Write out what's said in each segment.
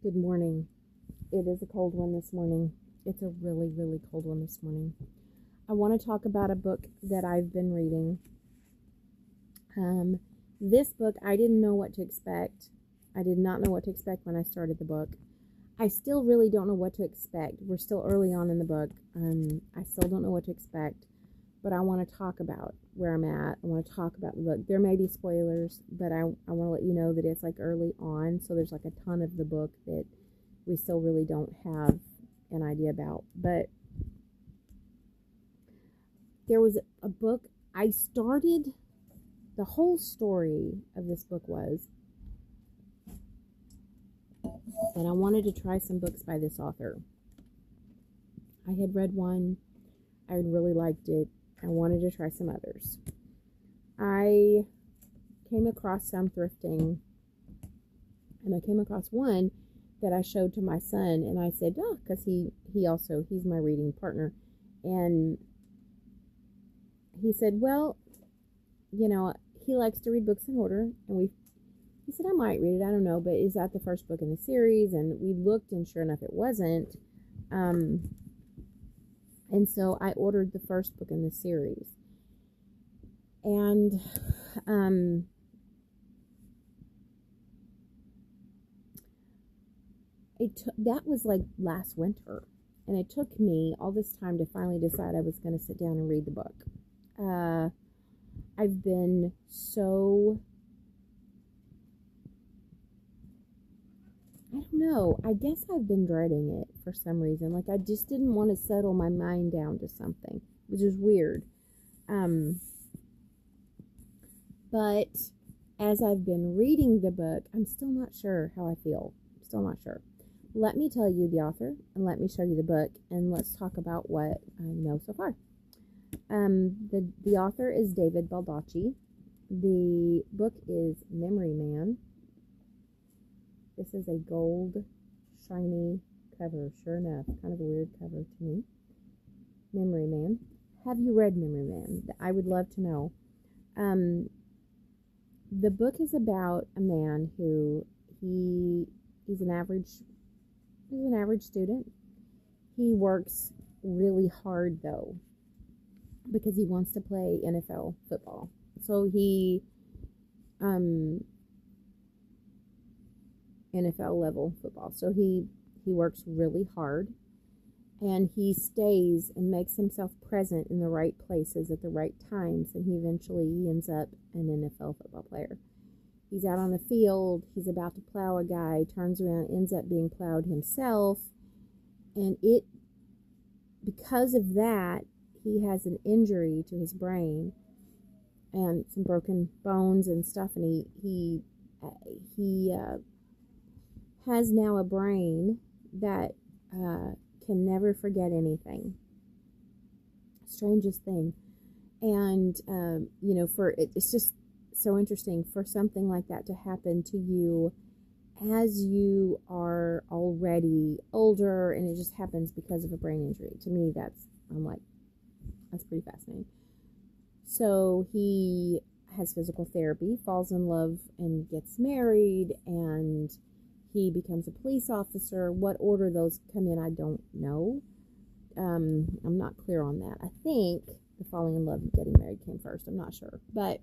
Good morning. It is a cold one this morning. It's a really, really cold one this morning. I want to talk about a book that I've been reading. This book, I didn't know what to expect. I did not know what to expect when I started the book. I still really don't know what to expect. We're still early on in the book. I still don't know what to expect, but I want to talk about where I'm at. I want to talk about the book. There may be spoilers, but I want to let you know that it's like early on, so there's like a ton of the book that we still really don't have an idea about. But there was a book, I started, the whole story of this book was, and I wanted to try some books by this author. I had read one, I really liked it, I wanted to try some others. I came across some thrifting, and I came across one that I showed to my son, and I said, oh, because he's my reading partner, and he said, well, he likes to read books in order, and he said, I might read it, I don't know, but is that the first book in the series? And we looked, and sure enough, it wasn't. And so I ordered the first book in the series. And that was like last winter. And it took me all this time to finally decide I was going to sit down and read the book. I've been so, I don't know, I guess I've been dreading it for some reason. Like, I just didn't want to settle my mind down to something, which is weird. But as I've been reading the book, I'm still not sure how I feel. I'm still not sure. Let me tell you the author, and let me show you the book, and let's talk about what I know so far. The author is David Baldacci. The book is Memory Man. This is a gold, shiny cover, sure enough. Kind of a weird cover to me. Memory Man. Have you read Memory Man? I would love to know. The book is about a man who he's an average student. He works really hard though, because he wants to play NFL football. So he NFL level football. So he works really hard, and he stays and makes himself present in the right places at the right times, and he eventually ends up an NFL football player. He's out on the field, he's about to plow a guy, turns around, ends up being plowed himself, and because of that, he has an injury to his brain and some broken bones and stuff, and he has now a brain that can never forget anything. Strangest thing. And it's just so interesting for something like that to happen to you as you are already older, and it just happens because of a brain injury. To me, that's pretty fascinating. So he has physical therapy, falls in love, and gets married, and he becomes a police officer. What order those come in, I don't know. I'm not clear on that. I think the falling in love and getting married came first. I'm not sure. But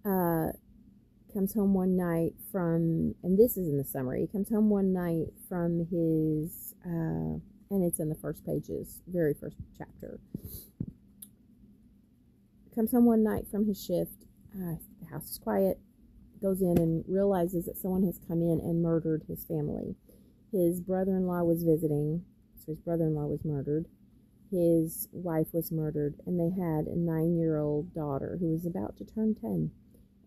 comes home one night from, and this is in the summary, he comes home one night from his, and it's in the first pages, very first chapter. Comes home one night from his shift. The house is quiet. Goes in and realizes that someone has come in and murdered his family. His brother-in-law was visiting, so his brother-in-law was murdered. His wife was murdered, and they had a 9-year-old daughter who was about to turn 10,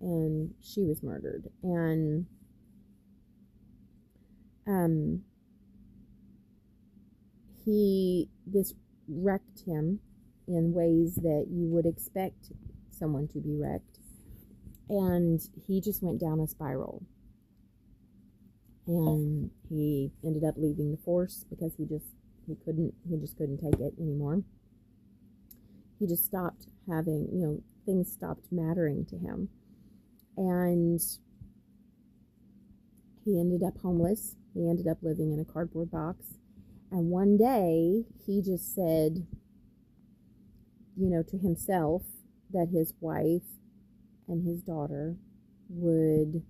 and she was murdered. And this wrecked him in ways that you would expect someone to be wrecked. And he just went down a spiral. And he ended up leaving the force because he just couldn't take it anymore. He just stopped having, things stopped mattering to him. And He ended up homeless. He ended up living in a cardboard box. And one day, he just said, to himself that his wife and his daughter would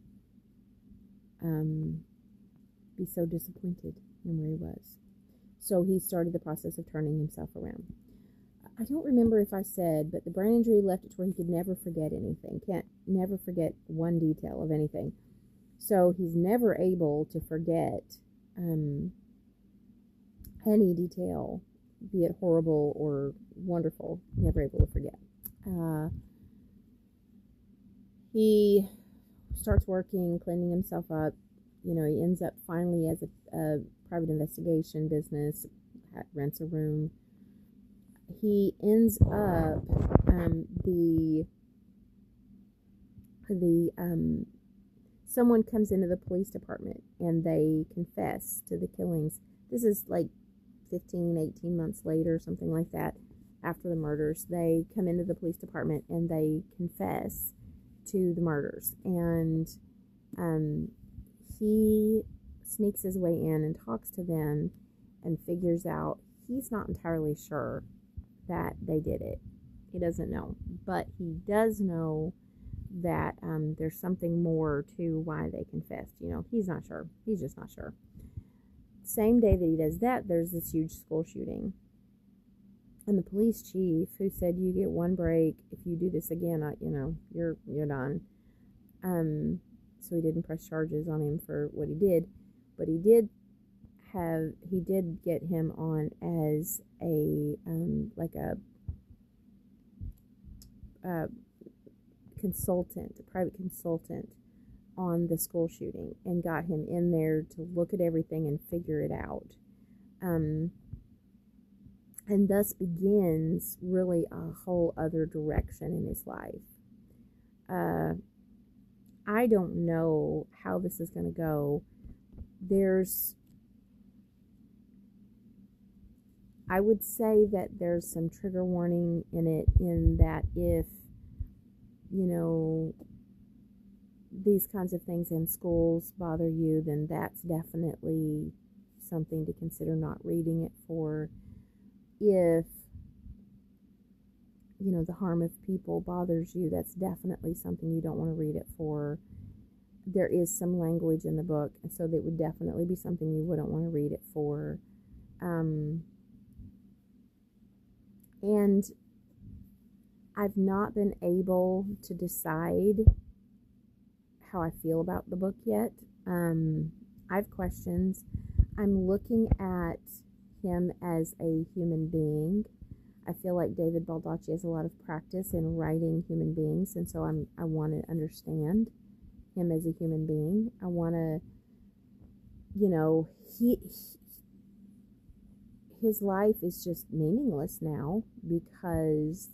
be so disappointed in where he was. So he started the process of turning himself around. I don't remember if I said, but the brain injury left it to where he could never forget anything. Can't never forget one detail of anything. So he's never able to forget any detail, be it horrible or wonderful. Never able to forget. He starts working, cleaning himself up. He ends up finally as a private investigation business, rents a room. He ends up someone comes into the police department and they confess to the killings. This is like 15, 18 months later, something like that, after the murders. They come into the police department and they confess to the murders. And he sneaks his way in and talks to them and figures out he's not entirely sure that they did it. He doesn't know. But he does know that there's something more to why they confessed. He's not sure. He's just not sure. Same day that he does that, there's this huge school shooting. And the police chief, who said, you get one break, if you do this again, you're done. So he didn't press charges on him for what he did, but he did get him on as a private consultant on the school shooting, and got him in there to look at everything and figure it out. And thus begins really a whole other direction in his life. I don't know how this is going to go. I would say that there's some trigger warning in it, in that if, these kinds of things in schools bother you, then that's definitely something to consider not reading it for. If, the harm of people bothers you, that's definitely something you don't want to read it for. There is some language in the book, and so that would definitely be something you wouldn't want to read it for. And I've not been able to decide how I feel about the book yet. I have questions. I'm looking at him as a human being. I feel like David Baldacci has a lot of practice in writing human beings, and so I want to understand him as a human being. I want to, his life is just meaningless now because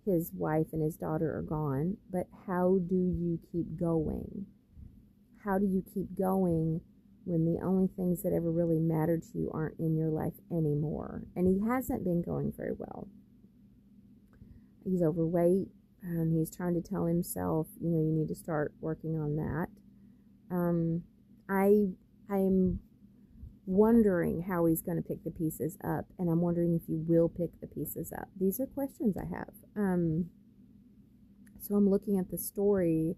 his wife and his daughter are gone. But how do you keep going? How do you keep going when the only things that ever really mattered to you aren't in your life anymore? And he hasn't been going very well. He's overweight, and he's trying to tell himself, you need to start working on that. I'm wondering how he's going to pick the pieces up, and I'm wondering if he will pick the pieces up. These are questions I have. So I'm looking at the story,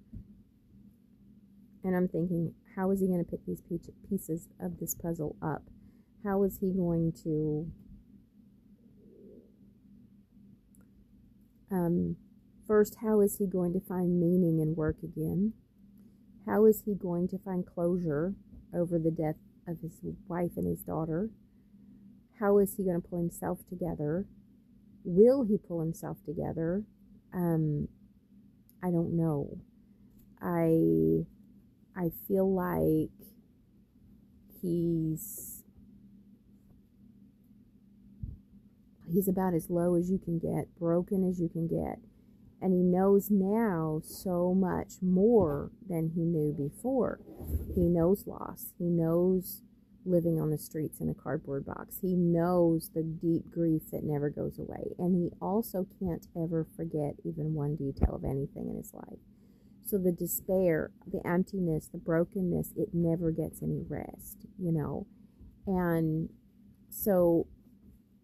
and I'm thinking, how is he going to pick these pieces of this puzzle up? How is he going to first, how is he going to find meaning in work again? How is he going to find closure over the death of his wife and his daughter? How is he going to pull himself together? Will he pull himself together? I don't know. I feel like he's about as low as you can get, broken as you can get. And he knows now so much more than he knew before. He knows loss. He knows living on the streets in a cardboard box. He knows the deep grief that never goes away. And he also can't ever forget even one detail of anything in his life. So the despair, the emptiness, the brokenness, it never gets any rest, you know. And so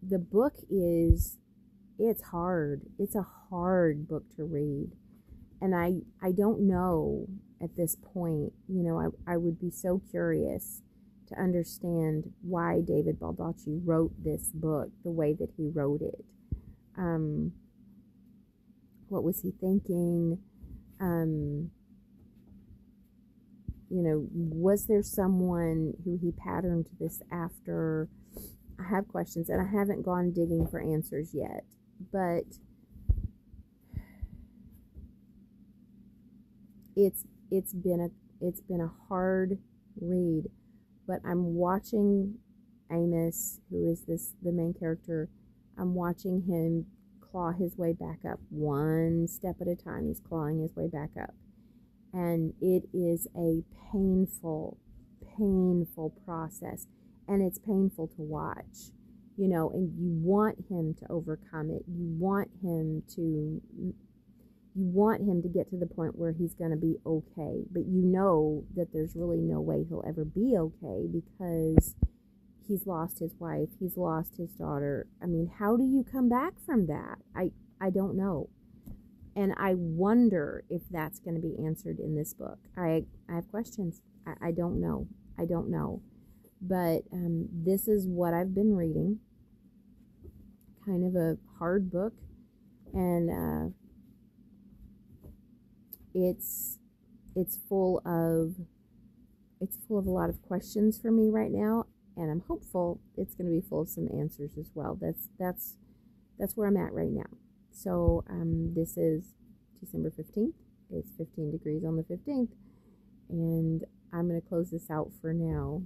the book it's hard. It's a hard book to read. And I don't know at this point, you know, I would be so curious to understand why David Baldacci wrote this book the way that he wrote it. What was he thinking? You know, was there someone who he patterned this after? I have questions, and I haven't gone digging for answers yet, but it's been a hard read. But I'm watching Amos, who is the main character. I'm watching him claw his way back up, one step at a time. He's clawing his way back up, and it is a painful process, and it's painful to watch, you know. And you want him to overcome it. You want him to get to the point where he's going to be okay, but you know that there's really no way he'll ever be okay, because he's lost his wife, he's lost his daughter. I mean, how do you come back from that? I don't know. And I wonder if that's going to be answered in this book. I have questions. I don't know. But this is what I've been reading. Kind of a hard book. And it's full of a lot of questions for me right now. And I'm hopeful it's going to be full of some answers as well. That's where I'm at right now. So this is December 15th. It's 15 degrees on the 15th. And I'm going to close this out for now.